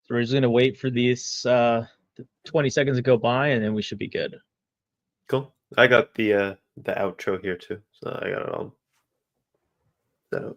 So we're just going to wait for these 20 seconds to go by, and then we should be good. Cool. I got the outro here too, so I got it all set up.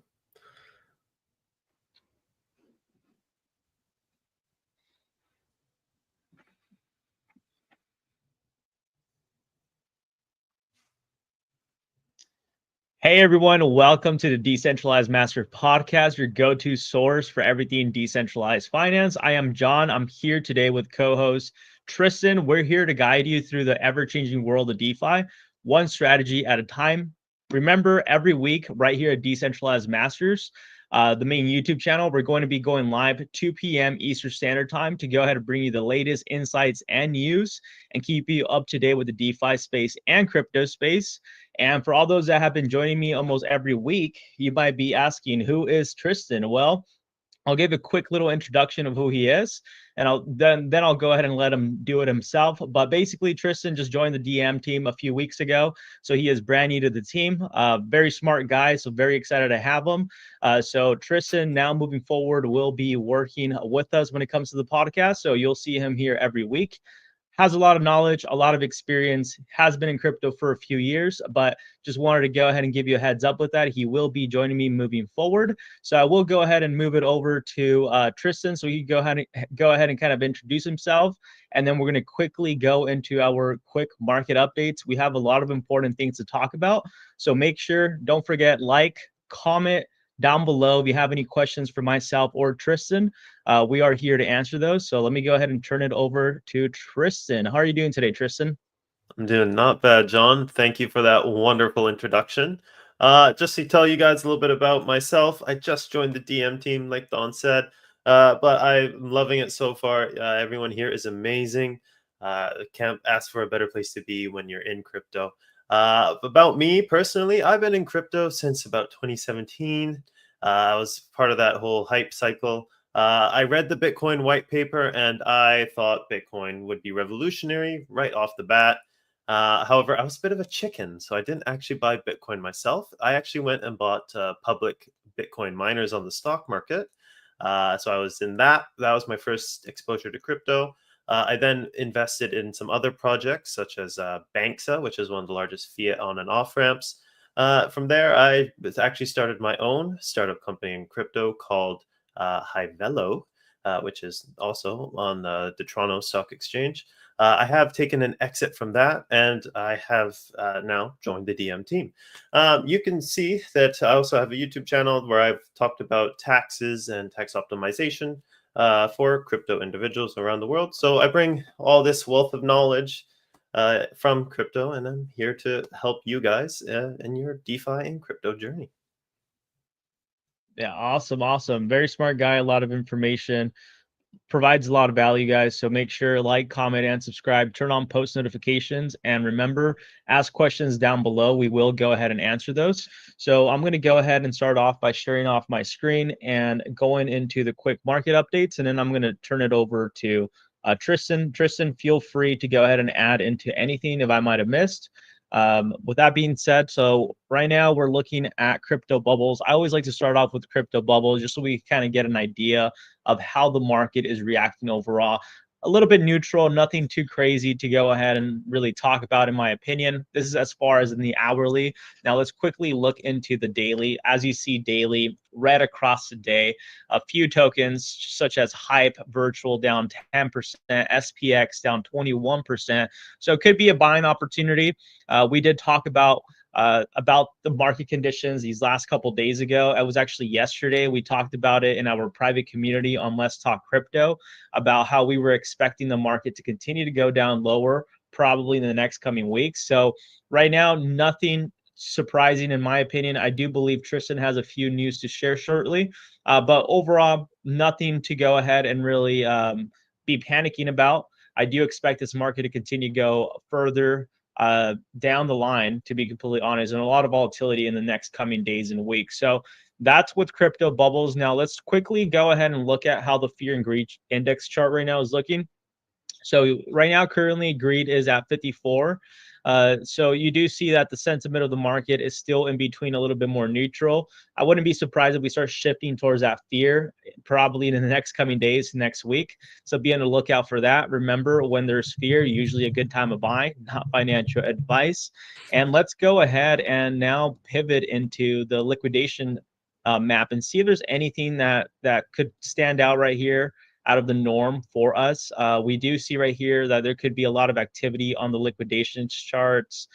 Hey everyone, welcome to the Decentralized Master Podcast, your go-to source for everything decentralized finance. I am John. I'm here today with co-host Tristan. We're here to guide you through the ever-changing world of DeFi, one strategy at a time. Remember, every week right here at Decentralized Masters, the main YouTube channel, we're going to be going live at 2 p.m. Eastern Standard Time to go ahead and bring you the latest insights and news and keep you up to date with the DeFi space and crypto space. And for all those that have been joining me almost every week, you might be asking, who is Tristan? Well, I'll give a quick little introduction of who he is, and then I'll go ahead and let him do it himself. But basically, Tristan just joined the DM team a few weeks ago, so he is brand new to the team. Very smart guy, so very excited to have him. So Tristan, now moving forward, will be working with us when it comes to the podcast. So you'll see him here every week. Has a lot of knowledge, a lot of experience, has been in crypto for a few years, but just wanted to go ahead and give you a heads up with that. He will be joining me moving forward. So I will go ahead and move it over to Tristan so he can go ahead and kind of introduce himself. And then we're going to quickly go into our quick market updates. We have a lot of important things to talk about. So make sure, don't forget, like, comment down below if you have any questions for myself or Tristan. We are here to answer those. So let me go ahead and turn it over to Tristan. How are you doing today, Tristan? I'm doing not bad, John. Thank you for that wonderful introduction. Just to tell you guys a little bit about myself, I just joined the DM team, like Don said, but I'm loving it so far. Everyone here is amazing. Can't ask for a better place to be when you're in crypto. About me personally, I've been in crypto since about 2017. I was part of that whole hype cycle. I read the Bitcoin white paper and I thought Bitcoin would be revolutionary right off the bat. However, I was a bit of a chicken, so I didn't actually buy Bitcoin myself. I actually went and bought public Bitcoin miners on the stock market. So I was in that. That was my first exposure to crypto. I then invested in some other projects, such as Banksa, which is one of the largest fiat on and off ramps. From there, I actually started my own startup company in crypto called Hivelo, which is also on the Toronto Stock Exchange. I have taken an exit from that, and I have now joined the DM team. You can see that I also have a YouTube channel where I've talked about taxes and tax optimization for crypto individuals around the world. So I bring all this wealth of knowledge from crypto, and I'm here to help you guys in your DeFi and crypto journey. Yeah, awesome. Very smart guy, a lot of information, provides a lot of value, guys. So make sure like, comment, and subscribe, turn on post notifications, and remember, ask questions down below. We will go ahead and answer those. So I'm going to go ahead and start off by sharing off my screen and going into the quick market updates, and then I'm going to turn it over to Tristan. Tristan, feel free to go ahead and add into anything if I might have missed. With that being said, so right now we're looking at crypto bubbles. I always like to start off with crypto bubbles just so we kind of get an idea of how the market is reacting overall. A little bit neutral, nothing too crazy to go ahead and really talk about, in my opinion. This is as far as in the hourly. Now let's quickly look into the daily. As you see daily, red across the day, a few tokens such as Hype Virtual down 10%, SPX down 21%. So it could be a buying opportunity. We did talk about the market conditions these last couple days ago. It was actually yesterday. We talked about it in our private community on Let's Talk Crypto about how we were expecting the market to continue to go down lower probably in the next coming weeks. So right now, nothing surprising in my opinion. I do believe Tristan has a few news to share shortly, but overall, nothing to go ahead and really be panicking about. I do expect this market to continue to go further down the line, to be completely honest, and a lot of volatility in the next coming days and weeks. So that's with crypto bubbles. Now let's quickly go ahead and look at how the fear and greed index chart right now is looking. So right now, currently, greed is at 54. So you do see that the sentiment of the market is still in between a little bit more neutral. I wouldn't be surprised if we start shifting towards that fear, probably in the next coming days, next week. So be on the lookout for that. Remember, when there's fear, usually a good time to buy, not financial advice. And let's go ahead and now pivot into the liquidation map and see if there's anything that could stand out right here out of the norm for us. We do see right here that there could be a lot of activity on the liquidation charts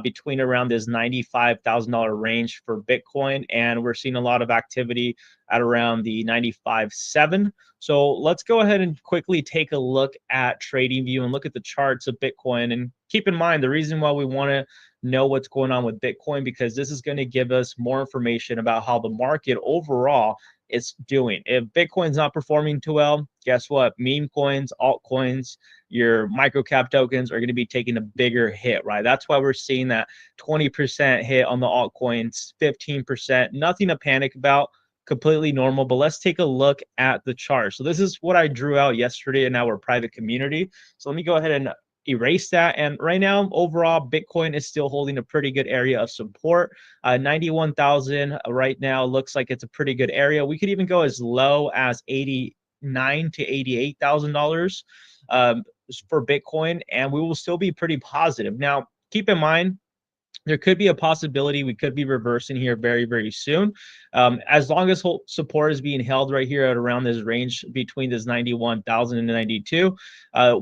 between around this $95,000 range for Bitcoin, and we're seeing a lot of activity at around the 95.7. So let's go ahead and quickly take a look at TradingView and look at the charts of Bitcoin. And keep in mind, the reason why we want to know what's going on with Bitcoin, because this is going to give us more information about how the market overall is doing. If Bitcoin's not performing too well, guess what? Meme coins, altcoins, your microcap tokens are going to be taking a bigger hit, right? That's why we're seeing that 20% hit on the altcoins, 15%. Nothing to panic about, completely normal. But let's take a look at the chart. So this is what I drew out yesterday in our private community. So let me go ahead and erase that. And right now, overall, Bitcoin is still holding a pretty good area of support. 91,000 right now looks like it's a pretty good area. We could even go as low as 89 to $88,000 for Bitcoin, and we will still be pretty positive. Now, keep in mind, there could be a possibility we could be reversing here very, very soon. As long as support is being held right here at around this range between this 91,000 and 92,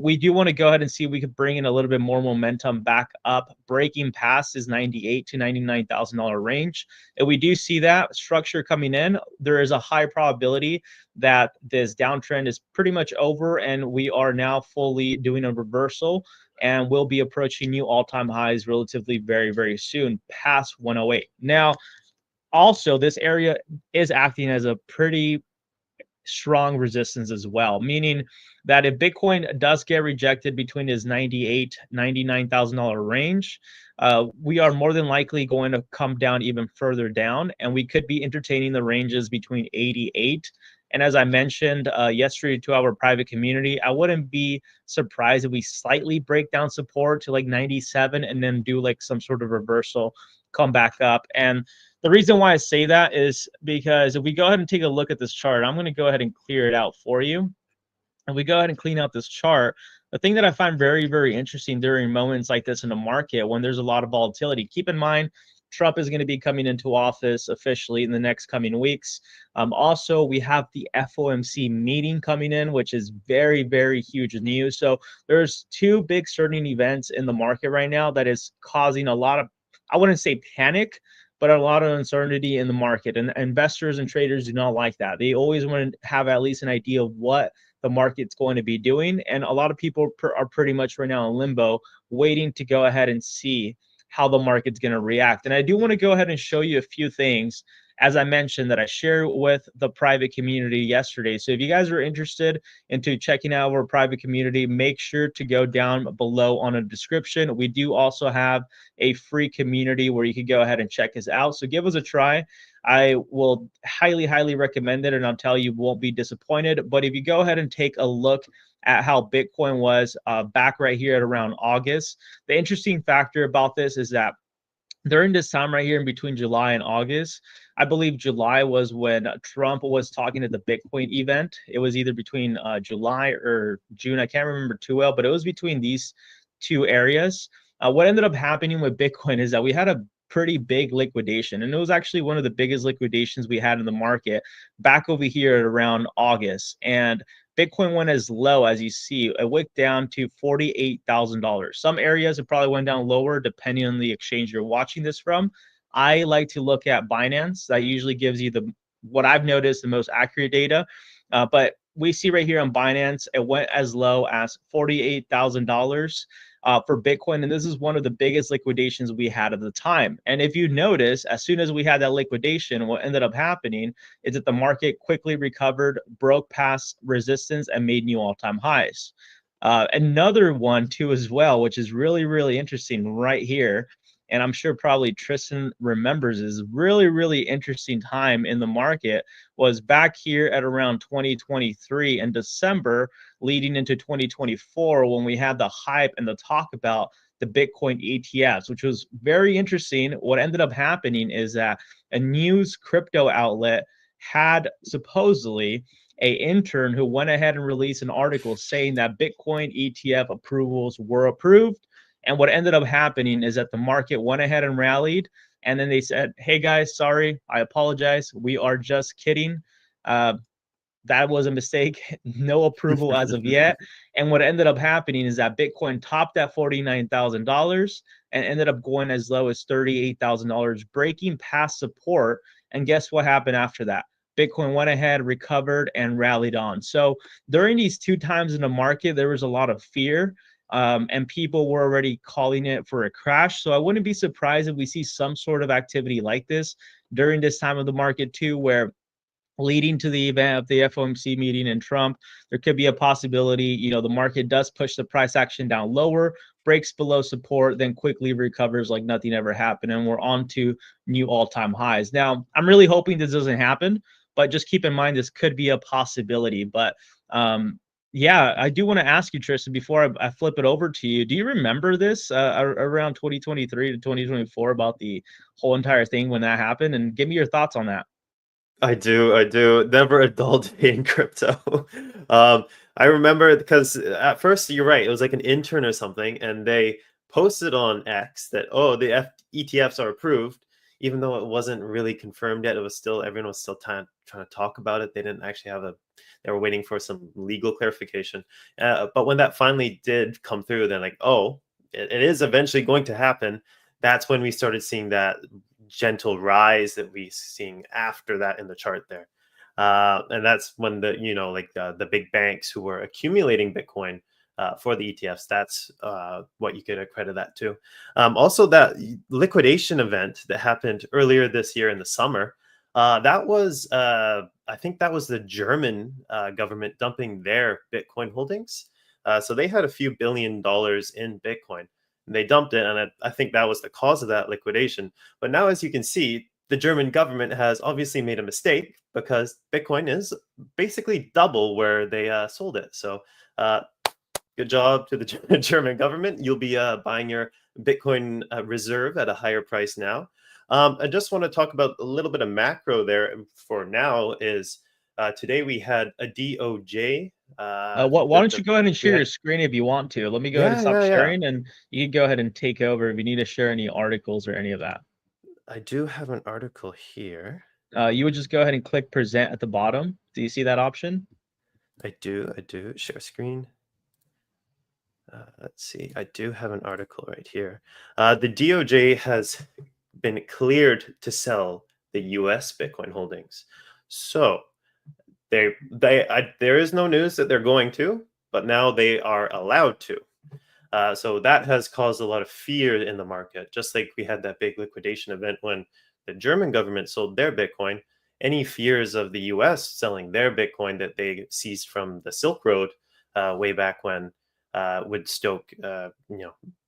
we do want to go ahead and see if we could bring in a little bit more momentum back up, breaking past this 98 to $99,000 range. If we do see that structure coming in, there is a high probability that this downtrend is pretty much over and we are now fully doing a reversal, and we'll be approaching new all-time highs relatively very, very soon, past 108. Now, also, this area is acting as a pretty strong resistance as well, meaning that if Bitcoin does get rejected between his $98,000, $99,000 range, we are more than likely going to come down even further down, and we could be entertaining the ranges between 88. And as I mentioned yesterday to our private community, I wouldn't be surprised if we slightly break down support to like 97 and then do like some sort of reversal, come back up. And the reason why I say that is because if we go ahead and take a look at this chart, I'm going to go ahead and clear it out for you. If we go ahead and clean out this chart, the thing that I find very, very interesting during moments like this in the market, when there's a lot of volatility, keep in mind, Trump is going to be coming into office officially in the next coming weeks. Also, we have the FOMC meeting coming in, which is very, very huge news. So there's two big certain events in the market right now that is causing a lot of, I wouldn't say panic, but a lot of uncertainty in the market. And investors and traders do not like that. They always want to have at least an idea of what the market's going to be doing. And a lot of people are pretty much right now in limbo, waiting to go ahead and see how the market's going to react. And I do want to go ahead and show you a few things, as I mentioned, that I shared with the private community yesterday. So if you guys are interested into checking out our private community, make sure to go down below on a description. We do also have a free community where you can go ahead and check us out. So give us a try. I will highly, highly recommend it, and I'll tell you, won't be disappointed. But if you go ahead and take a look at how Bitcoin was back right here at around August, the interesting factor about this is that during this time right here in between July and August, I believe July was when Trump was talking at the Bitcoin event. It was either between July or June. I can't remember too well, but it was between these two areas. What ended up happening with Bitcoin is that we had a pretty big liquidation, and it was actually one of the biggest liquidations we had in the market back over here at around August. And Bitcoin went as low as you see. It went down to $48,000. Some areas it probably went down lower depending on the exchange you're watching this from. I like to look at Binance. That usually gives you the, what I've noticed, the most accurate data. But we see right here on Binance, it went as low as $48,000 for Bitcoin. And this is one of the biggest liquidations we had at the time. And if you notice, as soon as we had that liquidation, what ended up happening is that the market quickly recovered, broke past resistance, and made new all-time highs. Another one too as well, which is really, really interesting right here, and I'm sure probably Tristan remembers, is really, really interesting time in the market was back here at around 2023 in December, leading into 2024, when we had the hype and the talk about the Bitcoin ETFs, which was very interesting. What ended up happening is that a news crypto outlet had supposedly a intern who went ahead and released an article saying that Bitcoin ETF approvals were approved. And what ended up happening is that the market went ahead and rallied. And then they said, hey guys, sorry, I apologize. We are just kidding. Uh, that was a mistake. No approval as of yet. And what ended up happening is that Bitcoin topped at $49,000 and ended up going as low as $38,000, breaking past support. And guess what happened after that? Bitcoin went ahead, recovered, and rallied on. So during these two times in the market, there was a lot of fear. And people were already calling it for a crash. So I wouldn't be surprised if we see some sort of activity like this during this time of the market too, where leading to the event of the FOMC meeting in Trump, there could be a possibility, the market does push the price action down lower, breaks below support, then quickly recovers like nothing ever happened, and we're on to new all-time highs. Now, I'm really hoping this doesn't happen, but just keep in mind this could be a possibility. But yeah, I do want to ask you, Tristan, before I flip it over to you. Do you remember this around 2023 to 2024 about the whole entire thing when that happened? And give me your thoughts on that. I do, I do. Never a dull day in crypto. I remember because at first you're right, it was like an intern or something, and they posted on X that the ETFs are approved, even though it wasn't really confirmed yet. It was still everyone was still trying to talk about it. They didn't actually have they were waiting for some legal clarification. But when that finally did come through, then like, it is eventually going to happen. That's when we started seeing that gentle rise that we seeing after that in the chart there. And that's when the big banks who were accumulating Bitcoin for the ETFs, that's what you could accredit that to. Also, that liquidation event that happened earlier this year in the summer, that was, I think that was the German government dumping their Bitcoin holdings. So they had a few $1 billion in Bitcoin. They dumped it, and I think that was the cause of that liquidation. But now, as you can see, the German government has obviously made a mistake because Bitcoin is basically double where they sold it. So good job to the German government. You'll be buying your Bitcoin reserve at a higher price now. I just want to talk about a little bit of macro there for now is today we had a DOJ. Why don't you go ahead and We share had, your screen if you want to? Let me go ahead and yeah, stop yeah, yeah. sharing, and you can go ahead and take over if you need to share any articles or any of that. I do have an article here. You would just go ahead and click present at the bottom. Do you see that option? I do. Share screen. Let's see. I do have an article right here. The DOJ has been cleared to sell the U.S. Bitcoin holdings. So there is no news that they're going to, but now they are allowed to. So that has caused a lot of fear in the market. Just like we had that big liquidation event when the German government sold their Bitcoin, any fears of the US selling their Bitcoin that they seized from the Silk Road way back when would stoke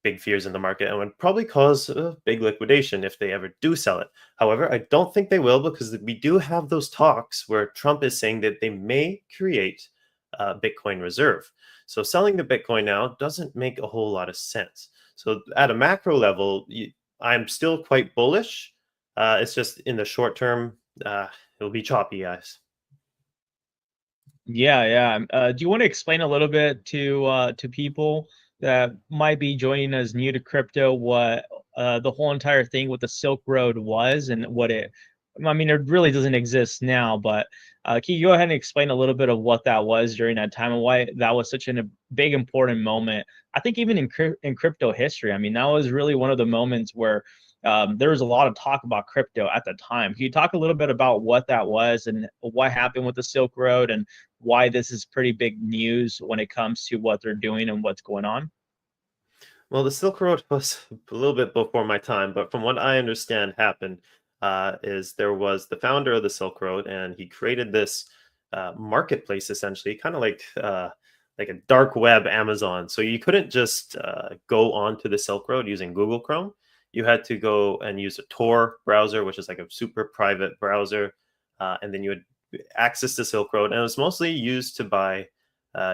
big fears in the market and would probably cause a big liquidation if they ever do sell it. However, I don't think they will because we do have those talks where Trump is saying that they may create a Bitcoin reserve. So selling the Bitcoin now doesn't make a whole lot of sense. So at a macro level, I'm still quite bullish. It's just in the short term, it'll be choppy, guys. Yeah, yeah. Do you want to explain a little bit to people that might be joining us new to crypto what the whole entire thing with the Silk Road was and what it? I mean, it really doesn't exist now, but can you go ahead and explain a little bit of what that was during that time and why that was such a big important moment? I think even in crypto history, I mean, that was really one of the moments where there was a lot of talk about crypto at the time. Can you talk a little bit about what that was and what happened with the Silk Road and why this is pretty big news when it comes to what they're doing and what's going on? Well, the Silk Road was a little bit before my time, but from what I understand happened is there was the founder of the Silk Road, and he created this marketplace essentially, kind of like a dark web Amazon. So you couldn't just go onto the Silk Road using Google Chrome. you had to go and use a Tor browser, which is like a super private browser, and then you would access the Silk Road, and it was mostly used to buy.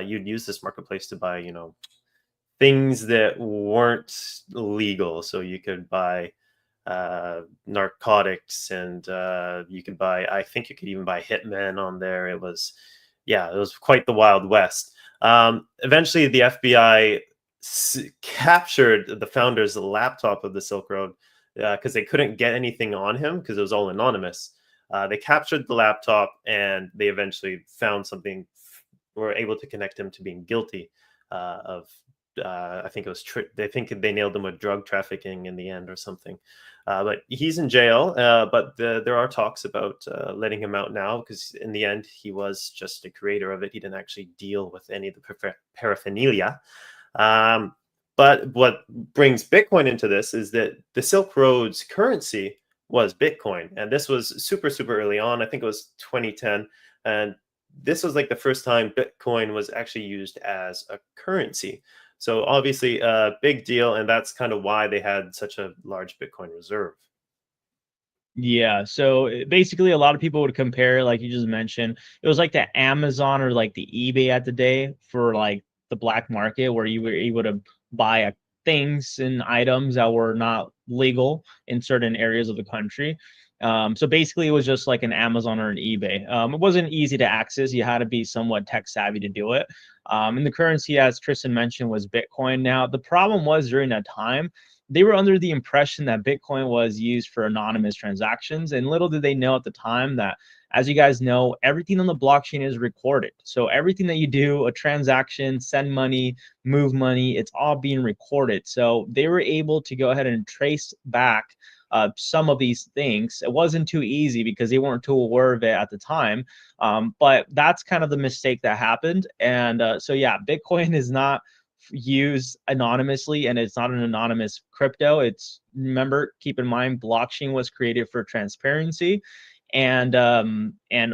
You'd use this marketplace to buy, things that weren't legal. So you could buy narcotics, and you could buy. I think you could even buy hitmen on there. Yeah, it was quite the Wild West. Eventually, the FBI captured the founder's laptop of the Silk Road because they couldn't get anything on him because it was all anonymous. They captured the laptop, and they eventually found something. Were able to connect him to being guilty of. I think it was. They think they nailed him with drug trafficking in the end or something. But he's in jail. But there are talks about letting him out now because in the end he was just a creator of it. He didn't actually deal with any of the paraphernalia. But what brings Bitcoin into this is that the Silk Road's currency was Bitcoin, and this was super early on. I think it was 2010, and this was like the first time Bitcoin was actually used as a currency. So obviously a big deal, and that's kind of why they had such a large Bitcoin reserve. Yeah, so basically a lot of people would compare, like you just mentioned, it was like the Amazon or like the eBay at the day for like the black market where you were able to buy things and items that were not legal in certain areas of the country. So basically it was just like an Amazon or an eBay. It wasn't easy to access. You had to be somewhat tech savvy to do it. And the currency, as Tristan mentioned, was Bitcoin. Now, the problem was during that time, they were under the impression that Bitcoin was used for anonymous transactions. And little did they know at the time that, as you guys know, everything on the blockchain is recorded. So everything that you do, a transaction, send money, move money, it's all being recorded. So they were able to go ahead and trace back some of these things. It wasn't too easy because they weren't too aware of it at the time. But that's kind of the mistake that happened. And so, yeah, Bitcoin is not used anonymously, and it's not an anonymous crypto. It's, remember, keep in mind, blockchain was created for transparency and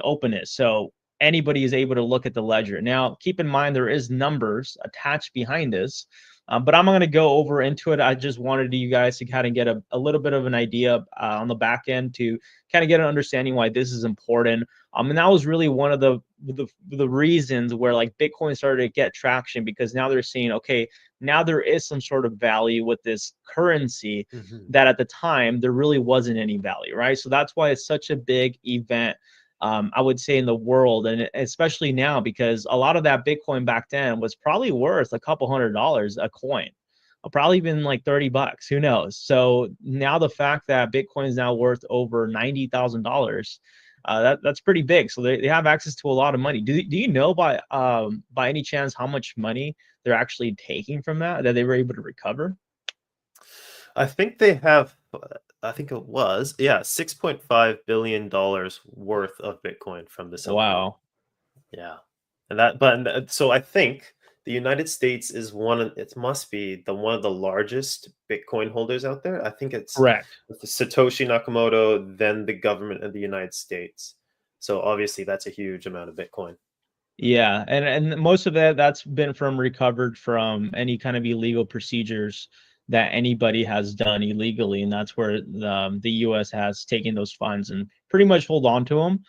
openness. So anybody is able to look at the ledger. Now, keep in mind there is numbers attached behind this, but I'm not going to go over into it. I just wanted you guys to kind of get a little bit of an idea on the back end to kind of get an understanding why this is important. And that was really one of the reasons where like Bitcoin started to get traction, because now they're seeing, okay, now there is some sort of value with this currency that at the time there really wasn't any value, right? So that's why it's such a big event, I would say, in the world, and especially now, because a lot of that Bitcoin back then was probably worth a couple $100 a coin, probably even like $30, who knows? So now the fact that Bitcoin is now worth over $90,000, that's pretty big. So they have access to a lot of money. Do you know by any chance how much money they're actually taking from that they were able to recover? I think they have. I think it was, yeah, $6.5 billion worth of Bitcoin from the Silk Road. Wow. Yeah, and that, but so I think the United States is one of, it must be the one of the largest Bitcoin holders out there. I think it's Correct. Satoshi Nakamoto, then the government of the United States. So obviously that's a huge amount of Bitcoin. Yeah, and most of that's been from recovered from any kind of illegal procedures that anybody has done illegally, and that's where the U.S. has taken those funds and pretty much hold on to them.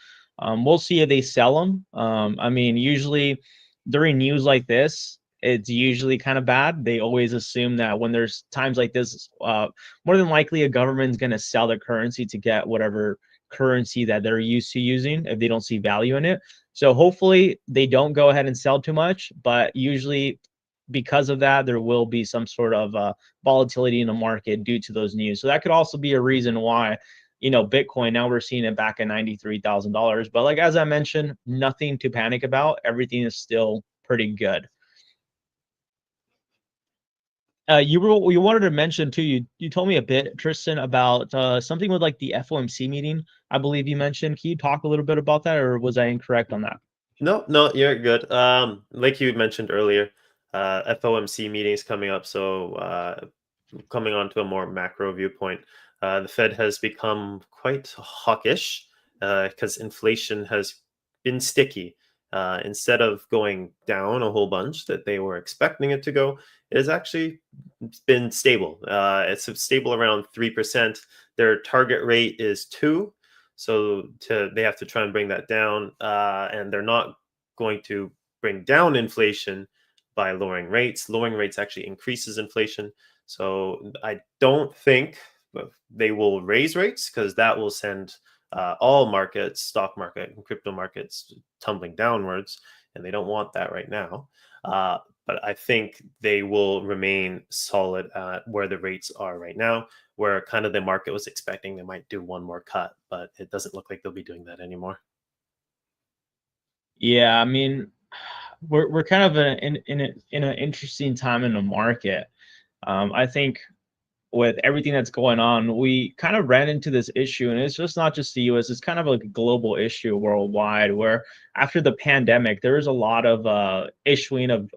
We'll see if they sell them. I mean, usually during news like this, it's usually kind of bad. They always assume that when there's times like this, more than likely a government's going to sell their currency to get whatever currency that they're used to using if they don't see value in it. So hopefully they don't go ahead and sell too much, but usually because of that, there will be some sort of volatility in the market due to those news. So that could also be a reason why, Bitcoin, now we're seeing it back at $93,000. But like, as I mentioned, nothing to panic about. Everything is still pretty good. You wanted to mention too. You told me a bit, Tristan, about something with like the FOMC meeting. I believe you mentioned. Can you talk a little bit about that, or was I incorrect on that? No, no, you're good. Like you mentioned earlier, FOMC meetings coming up. So, coming on to a more macro viewpoint, the Fed has become quite hawkish because inflation has been sticky. Instead of going down a whole bunch that they were expecting it to go, it has actually been stable. It's stable around 3%. Their target rate is 2. So they have to try and bring that down, and they're not going to bring down inflation by lowering rates. Lowering rates actually increases inflation. So I don't think they will raise rates, because that will send all markets, stock market and crypto markets, tumbling downwards, and they don't want that right now. But I think they will remain solid at where the rates are right now, where kind of the market was expecting they might do one more cut, but it doesn't look like they'll be doing that anymore. Yeah, I mean, we're kind of in an interesting time in the market. I think with everything that's going on, we kind of ran into this issue, and it's just not just the US, it's kind of like a global issue worldwide, where after the pandemic, there was a lot of issuing of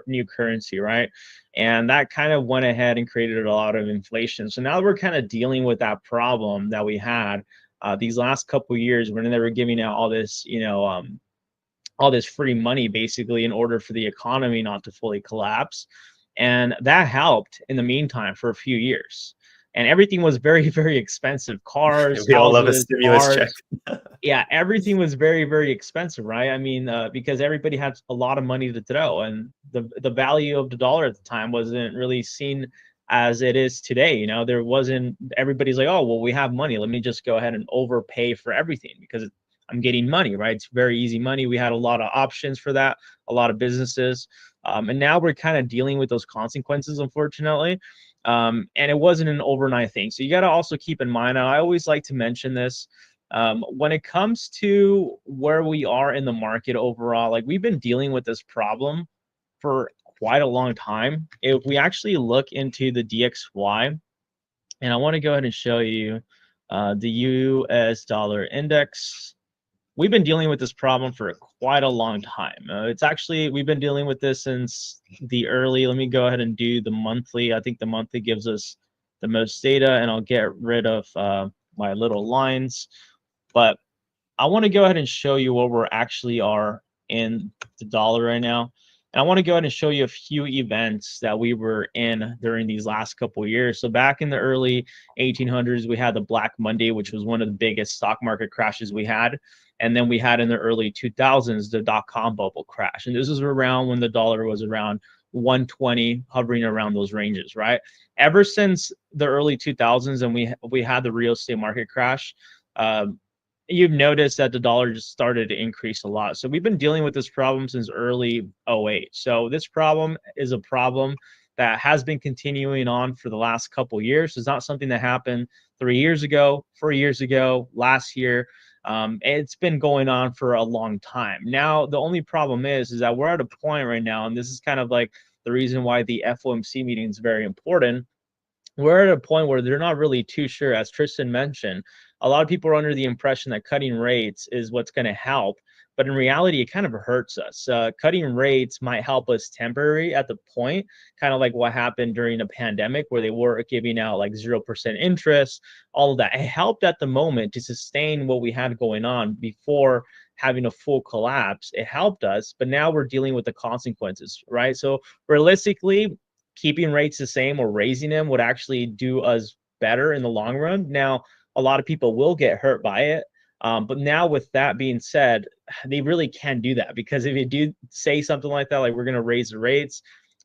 new currency, right? And that kind of went ahead and created a lot of inflation. So now we're kind of dealing with that problem that we had these last couple years when they were giving out all this, all this free money basically in order for the economy not to fully collapse. And that helped in the meantime for a few years. And everything was very, very expensive. Cars, We all love a houses, stimulus check. cars. Yeah, everything was very, very expensive, right? I mean, because everybody had a lot of money to throw, and the value of the dollar at the time wasn't really seen as it is today. There wasn't, everybody's like, oh, well, we have money. Let me just go ahead and overpay for everything because I'm getting money, right? It's very easy money. We had a lot of options for that, a lot of businesses. And now we're kind of dealing with those consequences, unfortunately. And it wasn't an overnight thing. So you got to also keep in mind, and I always like to mention this, when it comes to where we are in the market overall, like we've been dealing with this problem for quite a long time. If we actually look into the DXY, and I want to go ahead and show you the US dollar index. We've been dealing with this problem for quite a long time. It's actually, we've been dealing with this since the early, let me go ahead and do the monthly. I think the monthly gives us the most data, and I'll get rid of my little lines. But I want to go ahead and show you where we're actually are in the dollar right now. And I want to go ahead and show you a few events that we were in during these last couple of years. So back in the early 1800s, we had the Black Monday, which was one of the biggest stock market crashes we had. And then we had in the early 2000s, the dot-com bubble crash. And this was around when the dollar was around 120, hovering around those ranges, right? Ever since the early 2000s, and we had the real estate market crash, you've noticed that the dollar just started to increase a lot. So we've been dealing with this problem since early '08. So this problem is a problem that has been continuing on for the last couple years. It's not something that happened 3 years ago, 4 years ago, last year. It's been going on for a long time. Now, the only problem is that we're at a point right now, and this is kind of like the reason why the FOMC meeting is very important. We're at a point where they're not really too sure. As Tristan mentioned, a lot of people are under the impression that cutting rates is what's going to help, but in reality, it kind of hurts us. Cutting rates might help us temporary at the point, kind of like what happened during the pandemic, where they were giving out like 0% interest, all of that. It helped at the moment to sustain what we had going on before having a full collapse. It helped us, but now we're dealing with the consequences, right? So realistically, keeping rates the same or raising them would actually do us better in the long run. Now, a lot of people will get hurt by it. But now, with that being said, they really can't do that, because if you do say something like that, like we're going to raise the rates,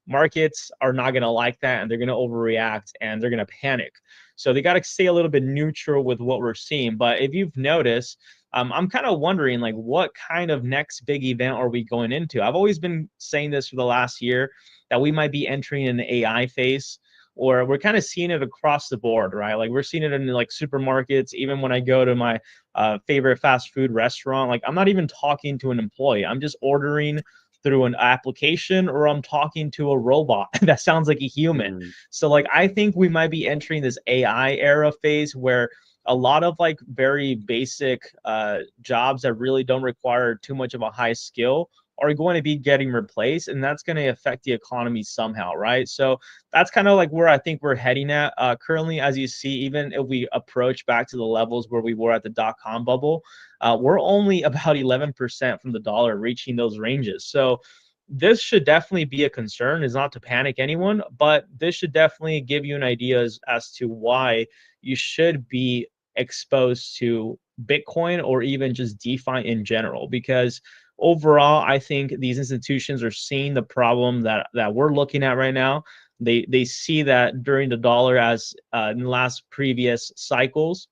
markets are not going to like that, and they're going to overreact and they're going to panic. So they got to stay a little bit neutral with what we're seeing. But if you've noticed, I'm kind of wondering, like, what kind of next big event are we going into? I've always been saying this for the last year, that we might be entering an AI phase, or we're kind of seeing it across the board, right? Like we're seeing it in like supermarkets. Even when I go to my favorite fast food restaurant, like I'm not even talking to an employee. I'm just ordering through an application, or I'm talking to a robot that sounds like a human. Mm. So like I think we might be entering this AI era phase, where a lot of like very basic jobs that really don't require too much of a high skill are going to be getting replaced, and that's going to affect the economy somehow, right? So that's kind of like where I think we're heading at currently. As you see, even if we approach back to the levels where we were at the dot-com bubble, we're only about 11% from the dollar reaching those ranges. So this should definitely be a concern. Is not to panic anyone, but this should definitely give you an idea as to why you should be exposed to Bitcoin or even just DeFi in general. Because overall, I think these institutions are seeing the problem that we're looking at right now. They see that during the dollar, as in the last previous cycles,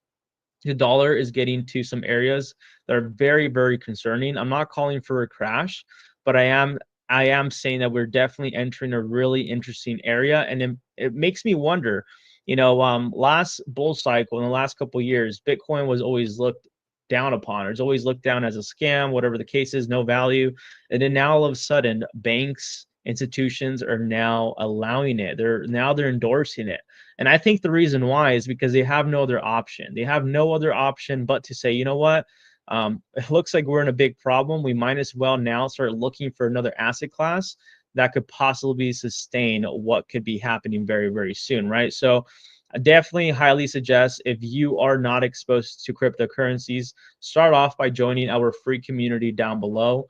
the dollar is getting to some areas that are very, very concerning. I'm not calling for a crash, but I am saying that we're definitely entering a really interesting area, and it makes me wonder. Last bull cycle in the last couple of years, Bitcoin was always looked down upon, or it's always looked down as a scam, whatever the case is, no value. And then now all of a sudden, banks, institutions are now allowing it. They're endorsing it. And I think the reason why is because they have no other option. They have no other option but to say, you know what? It looks like we're in a big problem. We might as well now start looking for another asset class that could possibly sustain what could be happening very, very soon, right? So I definitely highly suggest, if you are not exposed to cryptocurrencies, start off by joining our free community down below.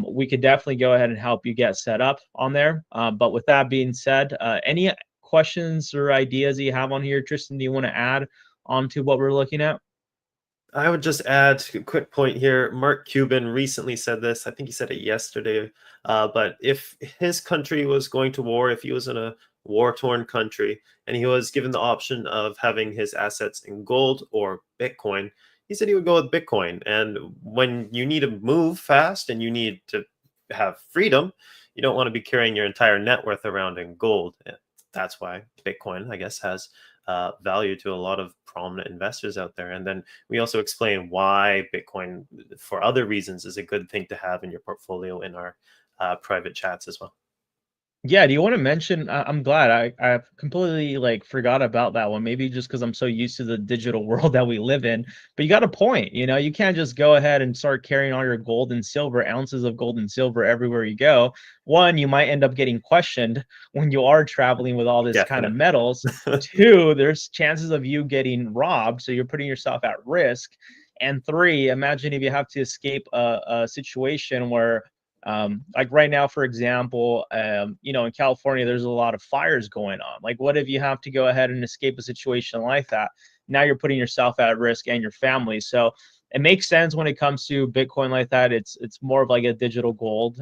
We could definitely go ahead and help you get set up on there. But with that being said, any questions or ideas that you have on here, Tristan, do you want to add on to what we're looking at? I would just add a quick point here. Mark Cuban recently said this. I think he said it yesterday. But if his country was going to war, if he was in a war-torn country, and he was given the option of having his assets in gold or Bitcoin, he said he would go with Bitcoin. And when you need to move fast and you need to have freedom, you don't want to be carrying your entire net worth around in gold. That's why Bitcoin, I guess, has value to a lot of prominent investors out there. And then we also explain why Bitcoin, for other reasons, is a good thing to have in your portfolio in our private chats as well. Yeah, do you want to mention? I'm glad I completely like forgot about that one. Maybe just because I'm so used to the digital world that we live in. But you got a point. You can't just go ahead and start carrying all your gold and silver, ounces of gold and silver everywhere you go. One, you might end up getting questioned when you are traveling with all this kind of Definitely. metals. Two, there's chances of you getting robbed, so you're putting yourself at risk. And three, imagine if you have to escape a situation where like right now, for example, in California, there's a lot of fires going on. Like, what if you have to go ahead and escape a situation like that? Now you're putting yourself at risk and your family. So it makes sense when it comes to Bitcoin like that. It's more of like a digital gold,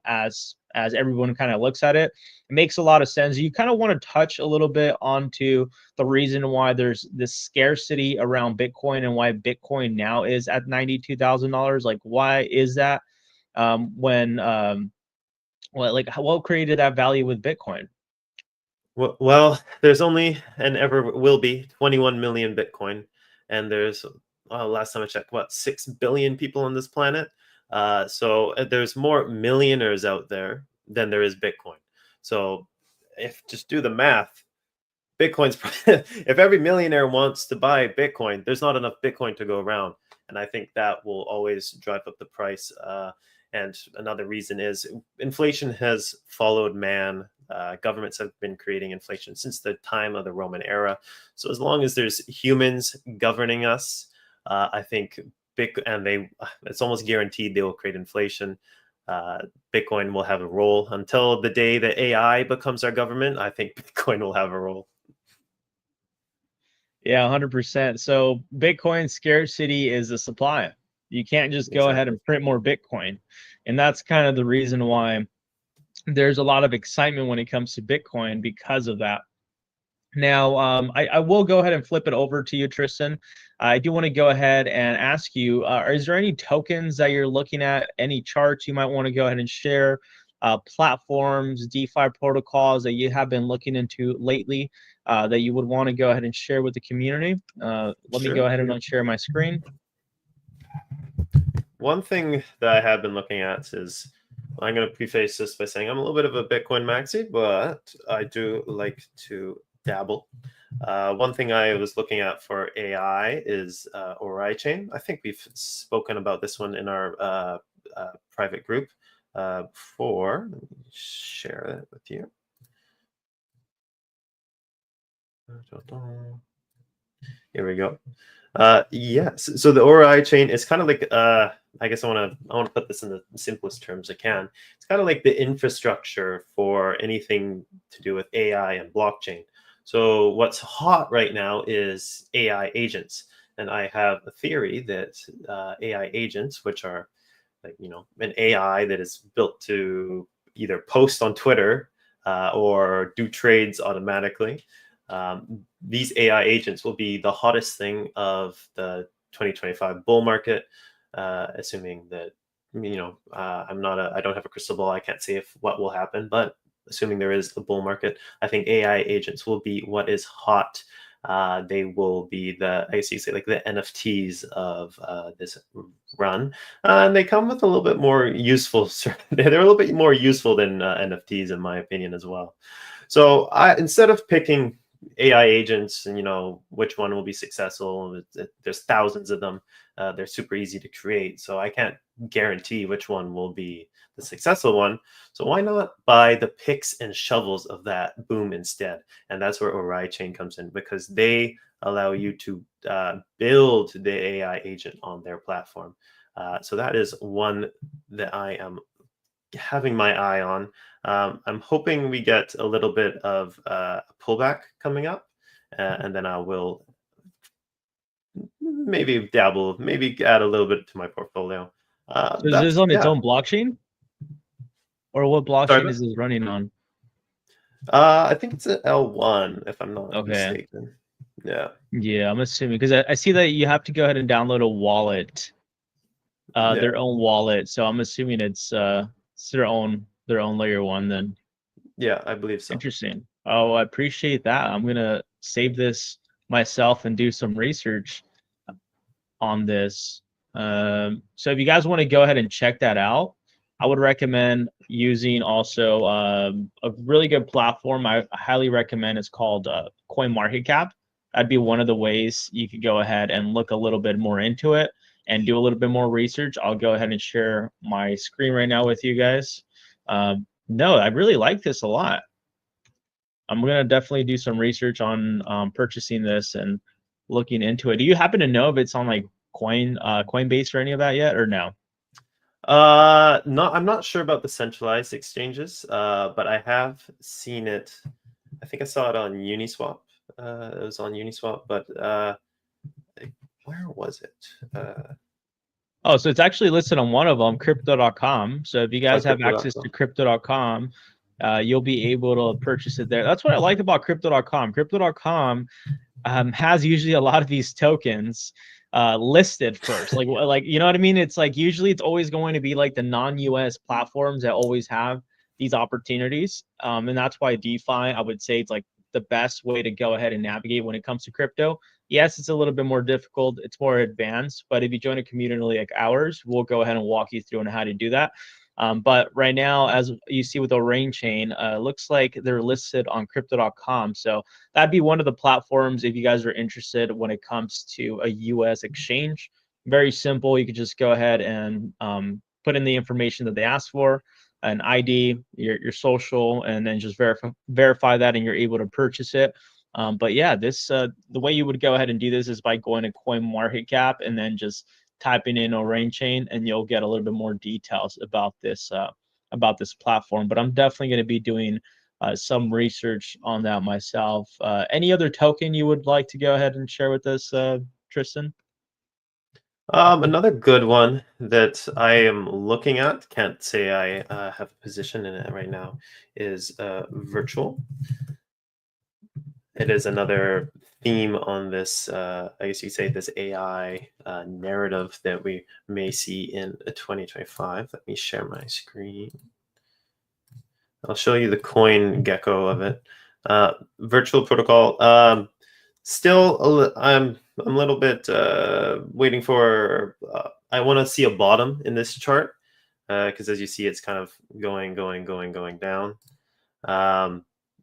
as everyone kind of looks at it. It makes a lot of sense. You kind of want to touch a little bit onto the reason why there's this scarcity around Bitcoin and why Bitcoin now is at $92,000. Like, why is that? When what created that value with Bitcoin? Well, there's only and ever will be 21 million Bitcoin, and there's last time I checked, what 6 billion people on this planet. So there's more millionaires out there than there is Bitcoin. So if just do the math, Bitcoin's if every millionaire wants to buy Bitcoin, there's not enough Bitcoin to go around, and I think that will always drive up the price. And another reason is inflation has followed man. Governments have been creating inflation since the time of the Roman era. So as long as there's humans governing us, I think it's almost guaranteed they will create inflation. Bitcoin will have a role until the day that AI becomes our government. I think Bitcoin will have a role. Yeah, 100%. So Bitcoin scarcity is the supply. You can't just go ahead Exactly. and print more Bitcoin. And that's kind of the reason why there's a lot of excitement when it comes to Bitcoin because of that. Now, I will go ahead and flip it over to you, Tristan. I do want to go ahead and ask you, is there any tokens that you're looking at, any charts you might want to go ahead and share, platforms, DeFi protocols that you have been looking into lately that you would want to go ahead and share with the community? Let me go Sure. ahead and unshare my screen. One thing that I have been looking at is, I'm going to preface this by saying I'm a little bit of a Bitcoin maxi, but I do like to dabble. One thing I was looking at for AI is Ori Chain. I think we've spoken about this one in our private group. Before, let me share it with you. Here we go. Yes. So the ORI chain is kind of like I guess I want to put this in the simplest terms I can. It's kind of like the infrastructure for anything to do with AI and blockchain. So what's hot right now is AI agents, and I have a theory that AI agents, which are like an AI that is built to either post on Twitter or do trades automatically. These AI agents will be the hottest thing of the 2025 bull market, assuming that I don't have a crystal ball. I can't say if what will happen, but assuming there is a bull market, I think AI agents will be what is hot. They will be I guess you say like the NFTs of this run, and they come with a little bit more useful. They're a little bit more useful than NFTs, in my opinion, as well. So instead of picking AI agents and which one will be successful, there's thousands of them. They're super easy to create, so I can't guarantee which one will be the successful one. So why not buy the picks and shovels of that boom instead? And that's where Ori Chain comes in, because they allow you to build the AI agent on their platform. So that is one that I am having my eye on. I'm hoping we get a little bit of a pullback coming up, and then I will maybe dabble, maybe add a little bit to my portfolio. So is this on its Yeah. own blockchain, or what Sorry, blockchain is this running on? I think it's an L1, if I'm not Okay. mistaken. Yeah. Yeah, I'm assuming because I see that you have to go ahead and download a wallet, Yeah. their own wallet. So I'm assuming it's their own layer one then. Yeah, I believe so. Interesting. Oh, I appreciate that. I'm gonna save this myself and do some research on this. So if you guys want to go ahead and check that out, I would recommend using also a really good platform. I highly recommend. It's called CoinMarketCap. That'd be one of the ways you could go ahead and look a little bit more into it and do a little bit more research. I'll go ahead and share my screen right now with you guys. No, I really like this a lot. I'm gonna definitely do some research on purchasing this and looking into it. Do you happen to know if it's on like Coinbase or any of that yet, or no? No, I'm not sure about the centralized exchanges, but I have seen it. I think I saw it on Uniswap. It was on Uniswap, but where was it? Oh, so it's actually listed on one of them, crypto.com. So if you On guys have access to crypto.com. crypto.com, you'll be able to purchase it there. That's what I like about crypto.com. Crypto.com has usually a lot of these tokens listed first. Like you know what I mean? It's like usually it's always going to be like the non-US platforms that always have these opportunities. And that's why DeFi, I would say it's like the best way to go ahead and navigate when it comes to crypto. Yes, it's a little bit more difficult, it's more advanced, but if you join a community like ours, we'll go ahead and walk you through on how to do that. But right now, as you see with the Rain Chain, looks like they're listed on crypto.com. So that'd be one of the platforms if you guys are interested when it comes to a US exchange. Very simple. You could just go ahead and put in the information that they ask for, an ID, your social, and then just verify that, and you're able to purchase it. But yeah, this the way you would go ahead and do this is by going to CoinMarketCap and then just typing in Orain Chain, and you'll get a little bit more details about this platform. But I'm definitely going to be doing some research on that myself. Any other token you would like to go ahead and share with us, Tristan? Another good one that I am looking at, can't say I have a position in it right now, is virtual. It is another theme on this, I guess you could say, this AI narrative that we may see in 2025. Let me share my screen. I'll show you the coin gecko of it. Virtual protocol. Still, I'm a little bit waiting for. I want to see a bottom in this chart because, as you see, it's kind of going down.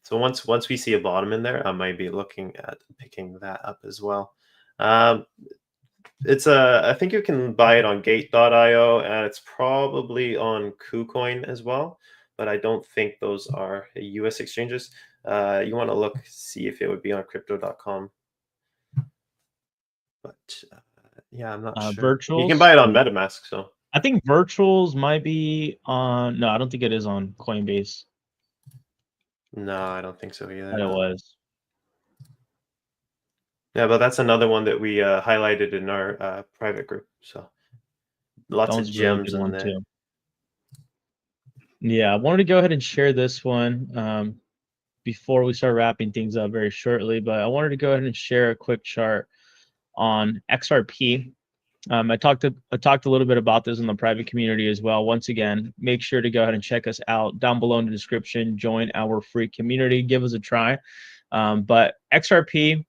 So once we see a bottom in there, I might be looking at picking that up as well. It's I think you can buy it on Gate.io, and it's probably on KuCoin as well, but I don't think those are U.S. exchanges. You want to look, see if it would be on Crypto.com, but yeah, I'm not sure. You can Virtuals. buy it on MetaMask, so I think virtuals might be on. No, I don't think it is on Coinbase. no, I don't think so But either. it was. Yeah, but that's another one that we highlighted in our private group. So That lots of was a really good gems in one there. too. Yeah, I wanted to go ahead and share this one before we start wrapping things up very shortly, but I wanted to go ahead and share a quick chart on XRP. I talked a little bit about this in the private community as well. Once again, make sure to go ahead and check us out down below in the description. Join our free community. Give us a try. But XRP,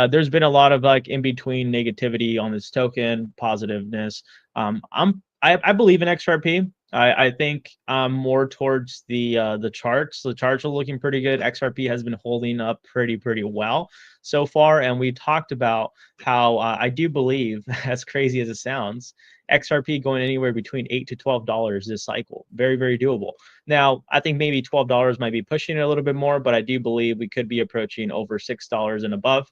there's been a lot of like in between negativity on this token, positiveness. I believe in XRP. I think more towards the charts. The charts are looking pretty good. XRP has been holding up pretty well so far, and we talked about how I do believe, as crazy as it sounds, XRP going anywhere between $8 to $12 this cycle. Very doable. Now, I think maybe $12 might be pushing it a little bit more, but I do believe we could be approaching over $6 and above.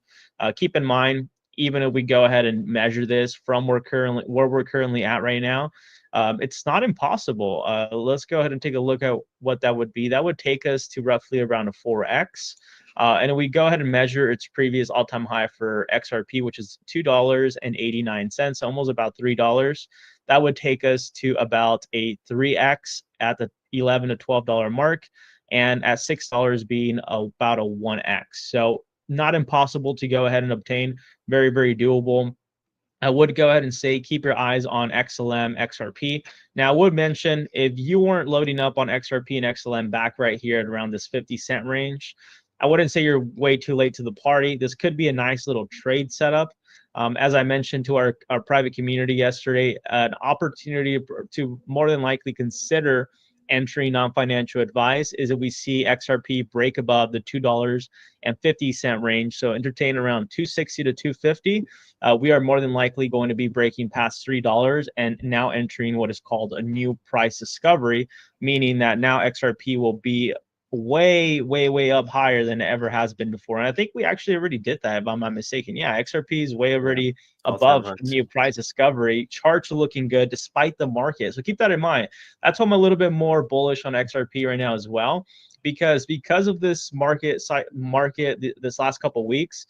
Keep in mind, even if we go ahead and measure this from where we're currently at right now, it's not impossible. Let's go ahead and take a look at what that would be. That would take us to roughly around a 4x. And if we go ahead and measure its previous all-time high for XRP, which is $2.89, almost about $3, that would take us to about a 3x at the $11 to $12 mark, and at $6 being about a 1x. So not impossible to go ahead and obtain. Very doable. I would go ahead and say keep your eyes on XLM, XRP. Now, I would mention if you weren't loading up on XRP and XLM back right here at around this 50-cent range, I wouldn't say you're way too late to the party. This could be a nice little trade setup. As I mentioned to our private community yesterday, an opportunity to more than likely consider entering non-financial advice is if we see XRP break above the $2.50 range. So entertain around 260 to 250. We are more than likely going to be breaking past $3 and now entering what is called a new price discovery, meaning that now XRP will be way up higher than it ever has been before. And I think we actually already did that, if I'm not mistaken. Yeah, XRP is way Yeah, already all-time above highs. new price discovery. Charts are looking good despite the market. So keep that in mind. That's why I'm a little bit more bullish on XRP right now as well, because of this market this last couple of weeks,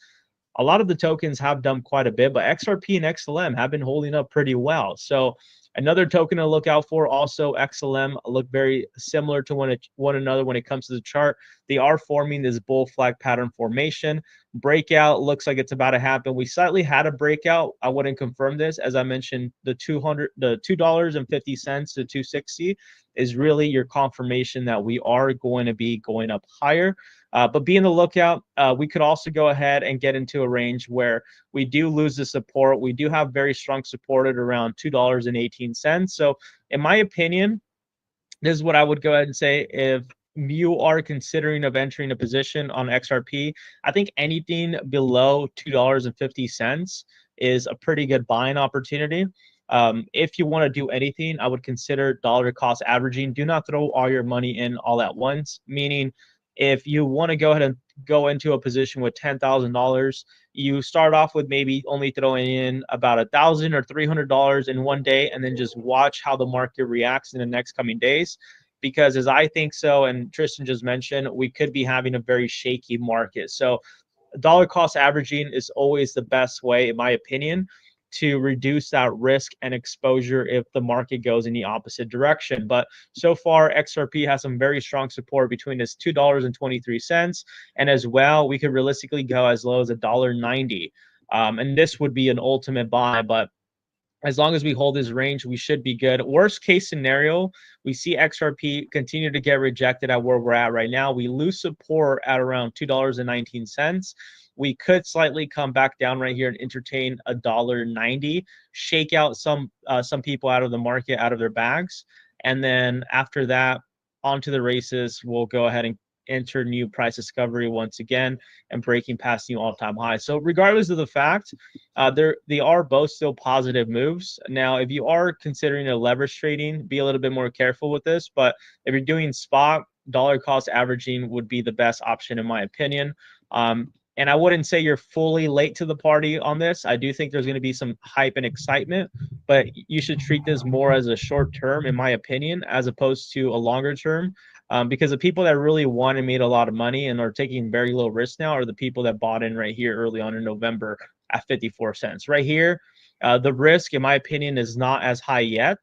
a lot of the tokens have done quite a bit, but XRP and XLM have been holding up pretty well. So another token to look out for, also XLM, look very similar to one another when it comes to the chart. They are forming this bull flag pattern formation. Breakout looks like it's about to happen. We slightly had a breakout. I wouldn't confirm this. As I mentioned, the $2.50 to 260 is really your confirmation that we are going to be going up higher. But be on the lookout. We could also go ahead and get into a range where we do lose the support. We do have very strong support at around $2.18. So in my opinion, this is what I would go ahead and say. If you are considering of entering a position on XRP, I think anything below $2.50 is a pretty good buying opportunity. If you want to do anything, I would consider dollar cost averaging. Do not throw all your money in all at once, meaning if you want to go ahead and go into a position with $10,000, you start off with maybe only throwing in about $1,000 or $300 in one day, and then just watch how the market reacts in the next coming days. Because as I think so, and Tristan just mentioned, we could be having a very shaky market. So dollar cost averaging is always the best way, in my opinion, to reduce that risk and exposure if the market goes in the opposite direction. But so far, XRP has some very strong support between this $2.23, and as well, we could realistically go as low as $1.90. And this would be an ultimate buy, but as long as we hold this range, we should be good. Worst case scenario, we see XRP continue to get rejected at where we're at right now. We lose support at around $2.19. We could slightly come back down right here and entertain $1.90, shake out some people out of the market, out of their bags, and then after that, onto the races. We'll go ahead and enter new price discovery once again and breaking past new all-time highs. So regardless of the fact, they are both still positive moves. Now, if you are considering a leverage trading, be a little bit more careful with this. But if you're doing spot, dollar cost averaging would be the best option in my opinion. And I wouldn't say you're fully late to the party on this. I do think there's going to be some hype and excitement, but you should treat this more as a short term, in my opinion, as opposed to a longer term. Because the people that really won and made a lot of money and are taking very low risk now are the people that bought in right here early on in November at 54 cents. Right here, the risk, in my opinion, is not as high yet.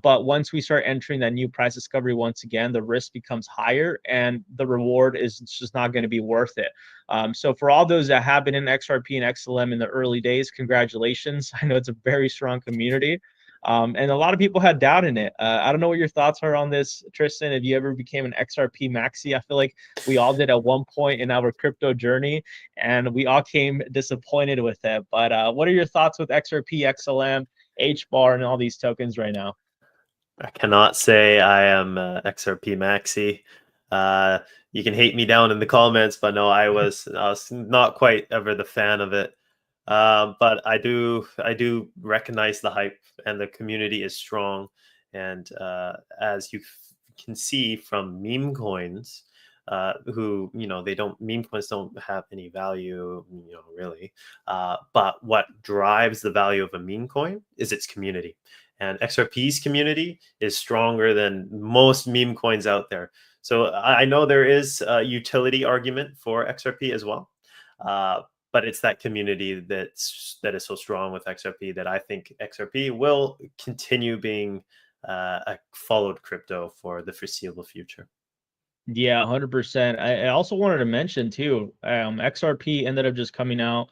But once we start entering that new price discovery once again, the risk becomes higher and the reward is just not going to be worth it. So for all those that have been in XRP and XLM in the early days, congratulations. I know it's a very strong community. And a lot of people had doubt in it. I don't know what your thoughts are on this, Tristan. If you ever became an XRP maxi, I feel like we all did at one point in our crypto journey, and we all came disappointed with it. But what are your thoughts with XRP, XLM, HBAR, and all these tokens right now? I cannot say I am XRP maxi. You can hate me down in the comments, but no, I was not quite ever the fan of it. But I do recognize the hype, and the community is strong. And as you can see from meme coins, who they don't meme coins don't have any value, really. But what drives the value of a meme coin is its community. And XRP's community is stronger than most meme coins out there. So I know there is a utility argument for XRP as well. But it's that community that is so strong with XRP that I think XRP will continue being a followed crypto for the foreseeable future. Yeah, 100%. I also wanted to mention too, XRP ended up just coming out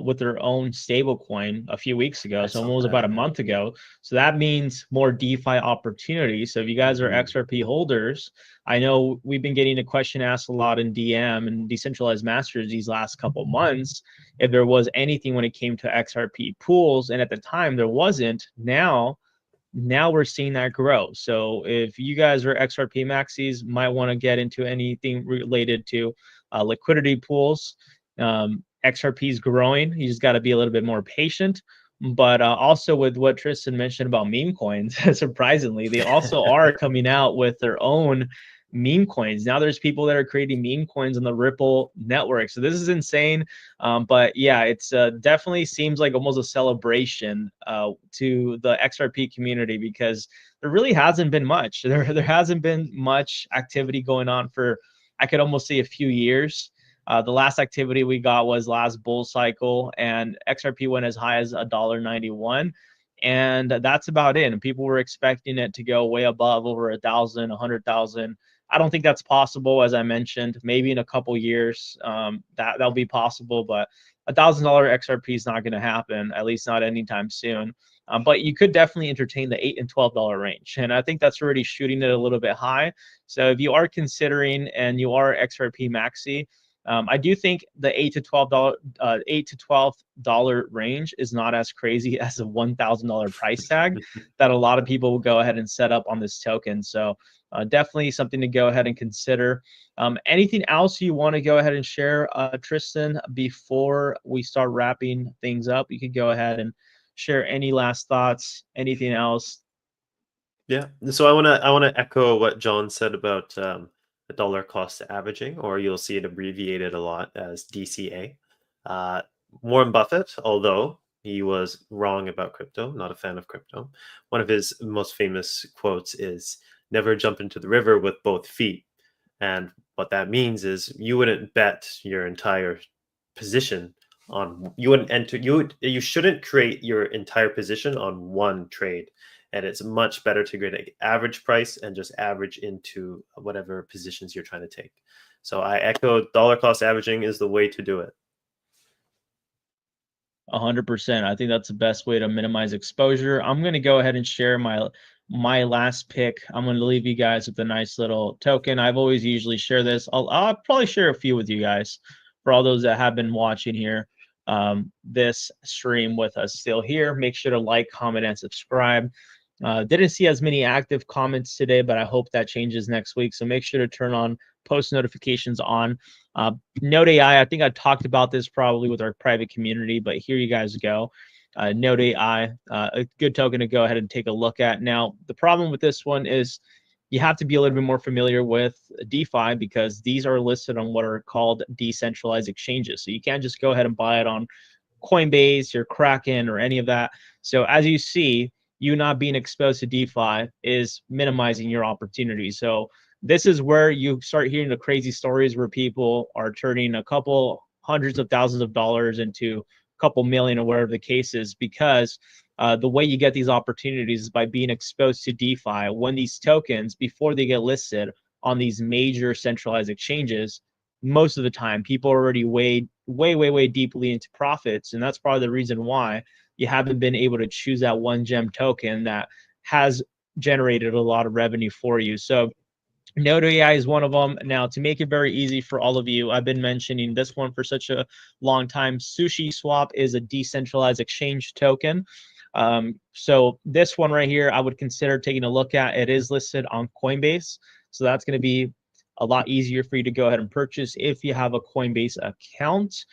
with their own stable coin a few weeks ago. I So saw almost about a that. month ago. So that means more DeFi opportunities. So if you guys are XRP holders, I know we've been getting a question asked a lot in DM and Decentralized Masters these last couple months if there was anything when it came to XRP pools. And at the time there wasn't. Now we're seeing that grow. So if you guys are XRP maxis, might want to get into anything related to liquidity pools. XRP is growing. You just got to be a little bit more patient. But also with what Tristan mentioned about meme coins, surprisingly, they also are coming out with their own meme coins. Now there's people that are creating meme coins on the Ripple network. So this is insane. But yeah, it's definitely seems like almost a celebration to the XRP community because there really hasn't been much. There hasn't been much activity going on for, I could almost say, a few years. The last activity we got was last bull cycle, and XRP went as high as $1.91. And that's about it. And people were expecting it to go way above over 1,000, 100,000. I don't think that's possible, as I mentioned. Maybe in a couple years, that'll be possible, but $1,000 XRP is not going to happen, at least not anytime soon. But you could definitely entertain the $8 and $12 range, and I think that's already shooting it a little bit high. So if you are considering and you are XRP maxi, I do think the $8 to $12 range is not as crazy as a $1,000 price tag that a lot of people will go ahead and set up on this token. So definitely something to go ahead and consider. Anything else you want to go ahead and share, Tristan, before we start wrapping things up? You could go ahead and share any last thoughts, anything else. Yeah. So I wanna echo what John said about the dollar cost averaging, or you'll see it abbreviated a lot as DCA. Uh, Warren Buffett, although he was wrong about crypto, not a fan of crypto, one of his most famous quotes is "Never jump into the river with both feet." And what that means is you wouldn't bet your entire position on you wouldn't enter you shouldn't create your entire position on one trade, and it's much better to get an average price and just average into whatever positions you're trying to take. So I echo dollar cost averaging is the way to do it. 100%. I think that's the best way to minimize exposure. I'm going to go ahead and share my last pick. I'm going to leave you guys with a nice little token. I've always usually share this. I'll probably share a few with you guys for all those that have been watching here this stream with us still here. Make sure to like, comment, and subscribe. Didn't see as many active comments today, but I hope that changes next week. So make sure to turn on post notifications on. Node AI, I think I talked about this probably with our private community, but here you guys go. Node AI, a good token to go ahead and take a look at. Now, the problem with this one is you have to be a little bit more familiar with DeFi because these are listed on what are called decentralized exchanges. So you can't just go ahead and buy it on Coinbase or Kraken or any of that. So as you see, you not being exposed to DeFi is minimizing your opportunity. So this is where you start hearing the crazy stories where people are turning a couple hundreds of thousands of dollars into a couple million or whatever the case is, because the way you get these opportunities is by being exposed to DeFi when these tokens, before they get listed on these major centralized exchanges, most of the time people are already way deeply into profits. And that's probably the reason why you haven't been able to choose that one gem token that has generated a lot of revenue for you. So Node AI is one of them. Now, to make it very easy for all of you, I've been mentioning this one for such a long time. Sushi Swap is a decentralized exchange token. So this one right here, I would consider taking a look at. It is listed on Coinbase. So that's going to be a lot easier for you to go ahead and purchase if you have a Coinbase account.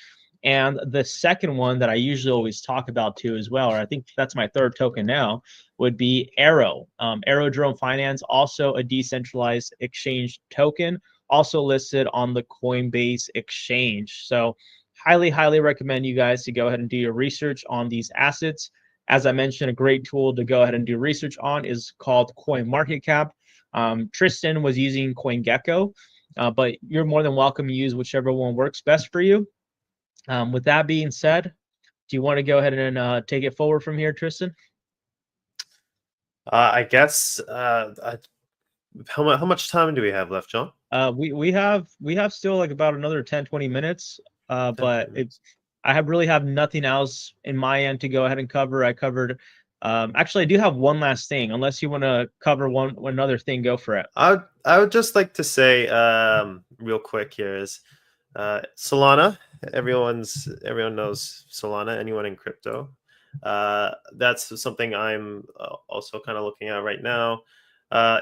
And the second one that I usually always talk about too as well, or I think that's my third token now, would be Arrow. Aerodrome Finance, also a decentralized exchange token, also listed on the Coinbase exchange. So highly recommend you guys to go ahead and do your research on these assets. As I mentioned, a great tool to go ahead and do research on is called CoinMarketCap. Tristan was using CoinGecko, but you're more than welcome to use whichever one works best for you. With that being said, do you want to go ahead and take it forward from here, Tristan? I guess. How much time do we have left, John? We have still like about another 10-20 minutes. 10, But 20 minutes. I really have nothing else in my end to go ahead and cover. I covered. Actually, I do have one last thing. Unless you want to cover one other thing, go for it. I would just like to say real quick here is Solana. Everyone knows Solana. Anyone in crypto. That's something I'm also kind of looking at right now.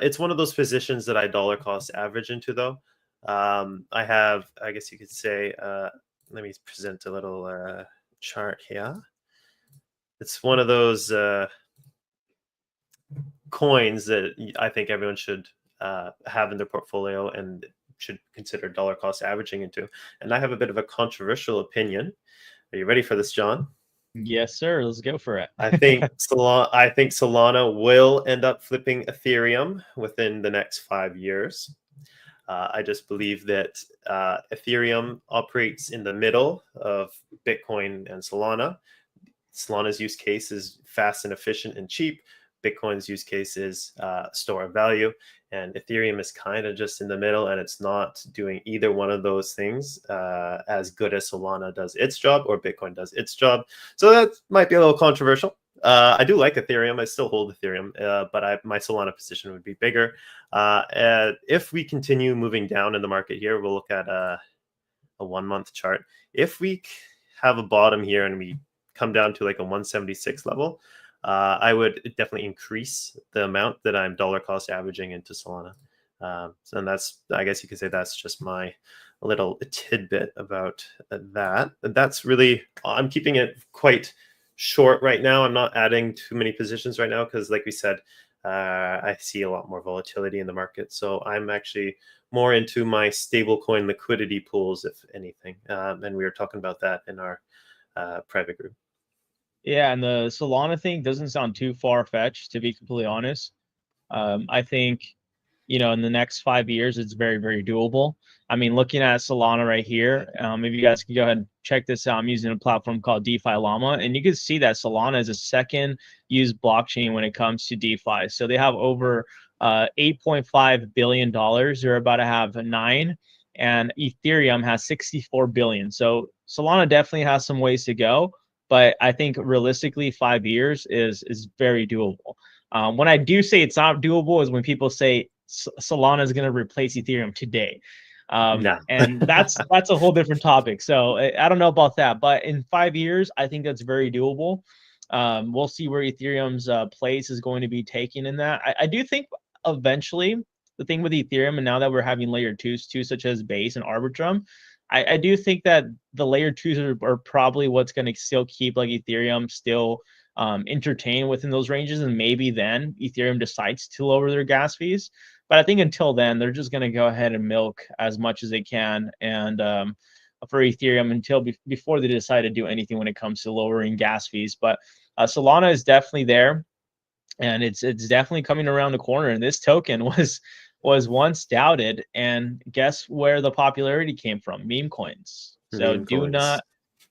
It's one of those positions that I dollar cost average into, though. I have, I guess you could say, let me present a little chart here. It's one of those coins that I think everyone should have in their portfolio and should consider dollar cost averaging into. And I have a bit of a controversial opinion. Are you ready for this, John? Yes, sir. Let's go for it. I think Solana will end up flipping Ethereum within the next 5 years. I just believe that Ethereum operates in the middle of Bitcoin and Solana. Solana's use case is fast and efficient and cheap. Bitcoin's use case is store of value, and Ethereum is kind of just in the middle, and it's not doing either one of those things as good as Solana does its job or Bitcoin does its job. So that might be a little controversial. I do like Ethereum. I still hold Ethereum, but my Solana position would be bigger. If we continue moving down in the market here, we'll look at a 1 month chart. If we have a bottom here and we come down to like a 176 level, I would definitely increase the amount that I'm dollar cost averaging into Solana. And that's, I guess you could say that's just my little tidbit about that. That's really, I'm keeping it quite short right now. I'm not adding too many positions right now because, like we said, I see a lot more volatility in the market. So I'm actually more into my stablecoin liquidity pools, if anything. And we were talking about that in our private group. Yeah, and the Solana thing doesn't sound too far-fetched, to be completely honest. I think, in the next 5 years, it's very doable. I mean, looking at Solana right here, if you guys can go ahead and check this out, I'm using a platform called DeFi Llama, and you can see that Solana is a second used blockchain when it comes to DeFi. So they have over $8.5 billion. They're about to have 9, and Ethereum has 64 billion. So Solana definitely has some ways to go, but I think realistically 5 years is very doable. When I do say it's not doable is when people say Solana is going to replace Ethereum today. No. And that's a whole different topic. So I don't know about that, but in 5 years, I think that's very doable. We'll see where Ethereum's place is going to be taken in that. I do think eventually the thing with Ethereum, and now that we're having layer twos too, such as Base and Arbitrum, I do think that the layer twos are probably what's going to still keep like Ethereum still entertained within those ranges, and maybe then Ethereum decides to lower their gas fees. But I think until then, they're just going to go ahead and milk as much as they can, and for Ethereum until before they decide to do anything when it comes to lowering gas fees. But Solana is definitely there, and it's definitely coming around the corner. And this token was once doubted, and guess where the popularity came from? Meme coins. So Meme do coins. not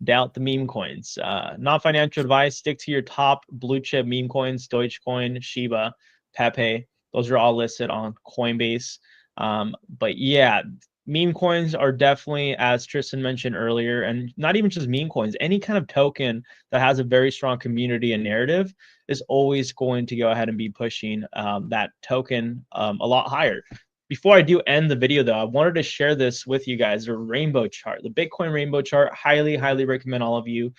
doubt the meme coins. Not financial advice. Stick to your top blue chip meme coins: Dogecoin, Shiba, Pepe. Those are all listed on Coinbase. But yeah, meme coins are definitely, as Tristan mentioned earlier, and not even just meme coins, any kind of token that has a very strong community and narrative is always going to go ahead and be pushing that token a lot higher. Before I do end the video, though, I wanted to share this with you guys, a rainbow chart, the Bitcoin rainbow chart. Highly, highly recommend all of you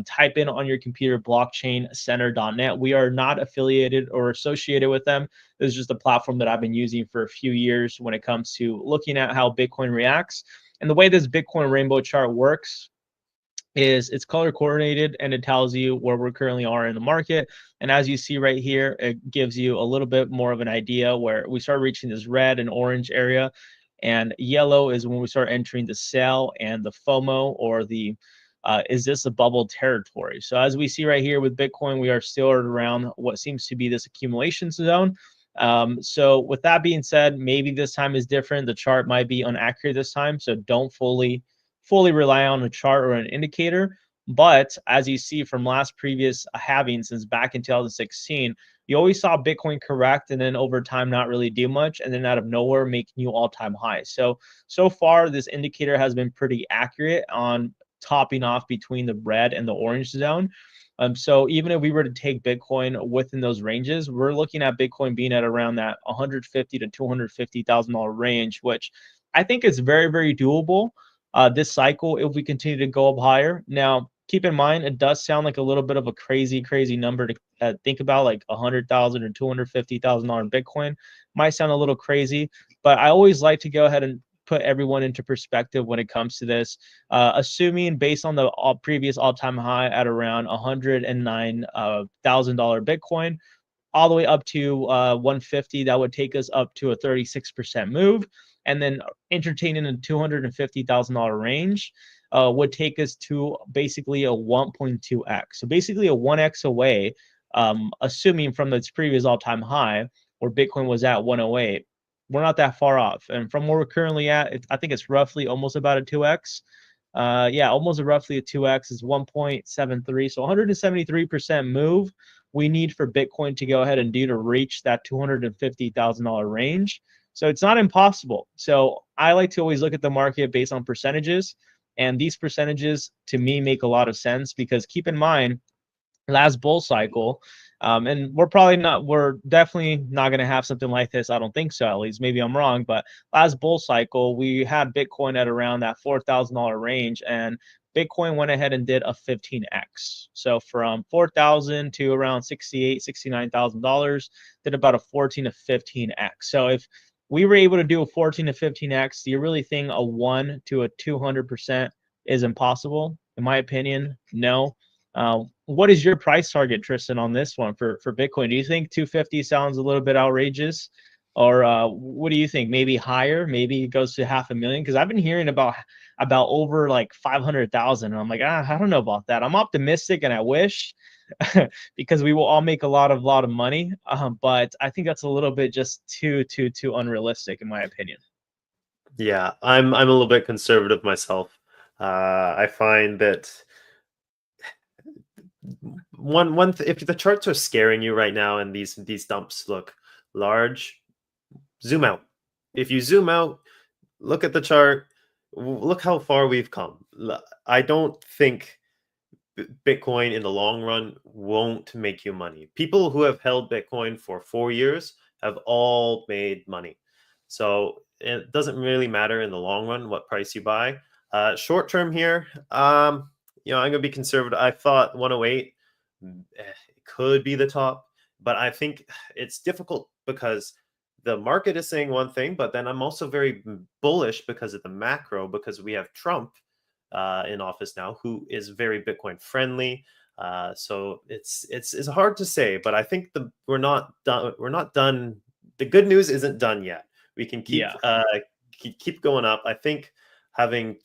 type in on your computer blockchaincenter.net. We are not affiliated or associated with them. This is just a platform that I've been using for a few years when it comes to looking at how Bitcoin reacts. And the way this Bitcoin rainbow chart works is it's color coordinated, and it tells you where we currently are in the market. And as you see right here, it gives you a little bit more of an idea where we start reaching this red and orange area, and yellow is when we start entering the sell and the FOMO, or the is this a bubble territory. So as we see right here with Bitcoin, we are still around what seems to be this accumulation zone. So with that being said, maybe this time is different. The chart might be inaccurate this time, so don't fully rely on a chart or an indicator. But as you see from last previous halving since back in 2016, you always saw Bitcoin correct and then over time not really do much, and then out of nowhere make new all-time highs. So far this indicator has been pretty accurate on topping off between the red and the orange zone. So even if we were to take Bitcoin within those ranges, we're looking at Bitcoin being at around that 150 to $250,000 range, which I think is very, very doable this cycle if we continue to go up higher. Now, keep in mind, it does sound like a little bit of a crazy, crazy number to think about, like $100,000 or $250,000 Bitcoin. Might sound a little crazy, but I always like to go ahead and put everyone into perspective when it comes to this. Assuming based on the previous all-time high at around $109,000 Bitcoin, all the way up to 150, that would take us up to a 36% move. And then entertaining a $250,000 range would take us to basically a 1.2x. So basically a 1x away, assuming from its previous all-time high where Bitcoin was at 108. We're not that far off. And from where we're currently at, I think it's roughly almost about a 2x. Yeah, almost roughly a 2x is 1.73. So 173% move we need for Bitcoin to go ahead and do to reach that $250,000 range. So it's not impossible. So I like to always look at the market based on percentages. And these percentages to me make a lot of sense, because keep in mind, last bull cycle, and we're definitely not going to have something like this. I don't think so, at least. Maybe I'm wrong, but last bull cycle, we had Bitcoin at around that $4,000 range, and Bitcoin went ahead and did a 15x. So from 4,000 to around $69,000, did about a 14 to 15x. So if we were able to do a 14 to 15x, do you really think a 1 to a 200% is impossible? In my opinion, no. What is your price target, Tristan, on this one for Bitcoin? Do you think 250 sounds a little bit outrageous, or what do you think? Maybe higher? Maybe it goes to 500,000? Because I've been hearing about over like 500,000, and I'm like, I don't know about that. I'm optimistic, and I wish, because we will all make a lot of money. But I think that's a little bit just too unrealistic, in my opinion. Yeah, I'm a little bit conservative myself. I find that if the charts are scaring you right now and these dumps look large, zoom out. If you zoom out, look at the chart, look how far we've come. I don't think Bitcoin in the long run won't make you money. People who have held Bitcoin for 4 years have all made money. So it doesn't really matter in the long run what price you buy. Short term here, I'm going to be conservative. I thought 108 it could be the top, but I think it's difficult because the market is saying one thing, but then I'm also very bullish because of the macro, because we have Trump in office now, who is very Bitcoin friendly. So it's hard to say, but I think we're not done. We're not done. The good news isn't done yet. We can Yeah. keep going up. I think having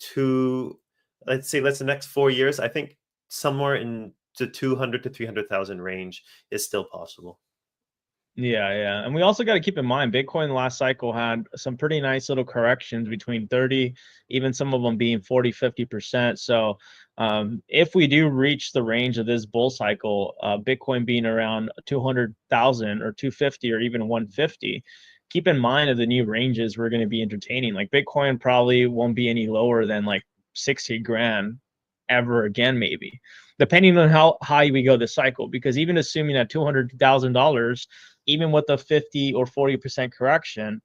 let's say, the next 4 years, I think somewhere in the 200 to 300,000 range is still possible. Yeah, yeah. And we also got to keep in mind Bitcoin last cycle had some pretty nice little corrections between 30, even some of them being 40, 50%. So if we do reach the range of this bull cycle, Bitcoin being around 200,000 or 250 or even 150, keep in mind of the new ranges we're going to be entertaining. Like Bitcoin probably won't be any lower than like 60 grand ever again, maybe, depending on how high we go this cycle. Because even assuming that $200,000, even with a 50 or 40% correction,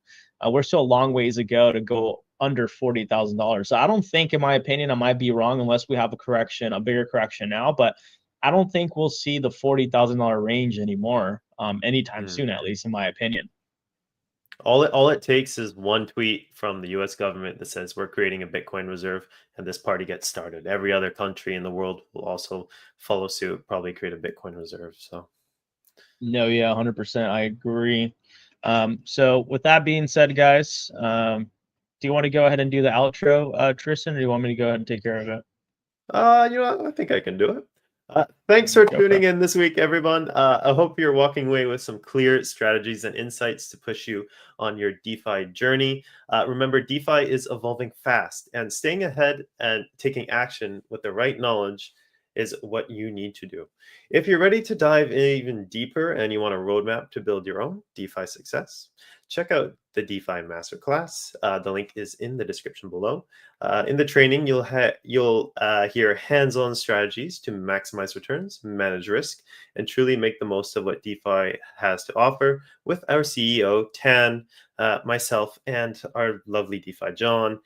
we're still a long ways to go under $40,000. So I don't think, in my opinion, I might be wrong unless we have a bigger correction now, but I don't think we'll see the $40,000 range anymore anytime Mm. soon, at least in my opinion. All it takes is one tweet from the U.S. government that says we're creating a Bitcoin reserve, and this party gets started. Every other country in the world will also follow suit, probably create a Bitcoin reserve. So, No, yeah, 100%. I agree. So with that being said, guys, do you want to go ahead and do the outro, Tristan, or do you want me to go ahead and take care of it? I think I can do it. Thanks for Go for tuning it. in this week, everyone. I hope you're walking away with some clear strategies and insights to push you on your DeFi journey. Remember, DeFi is evolving fast, and staying ahead and taking action with the right knowledge is what you need to do. If you're ready to dive even deeper and you want a roadmap to build your own DeFi success, check out the DeFi Masterclass. The link is in the description below. In the training, you'll hear hands-on strategies to maximize returns, manage risk, and truly make the most of what DeFi has to offer with our CEO Tan, myself, and our lovely DeFi John.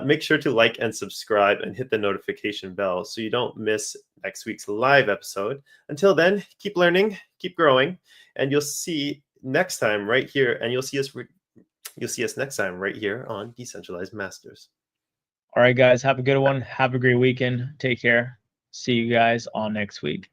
Make sure to like and subscribe and hit the notification bell so you don't miss next week's live episode. Until then, keep learning, keep growing, and you'll see next time right here, and you'll see us next time right here on Decentralized Masters. All right, guys, have a good one. Have a great weekend. Take care. See you guys on next week.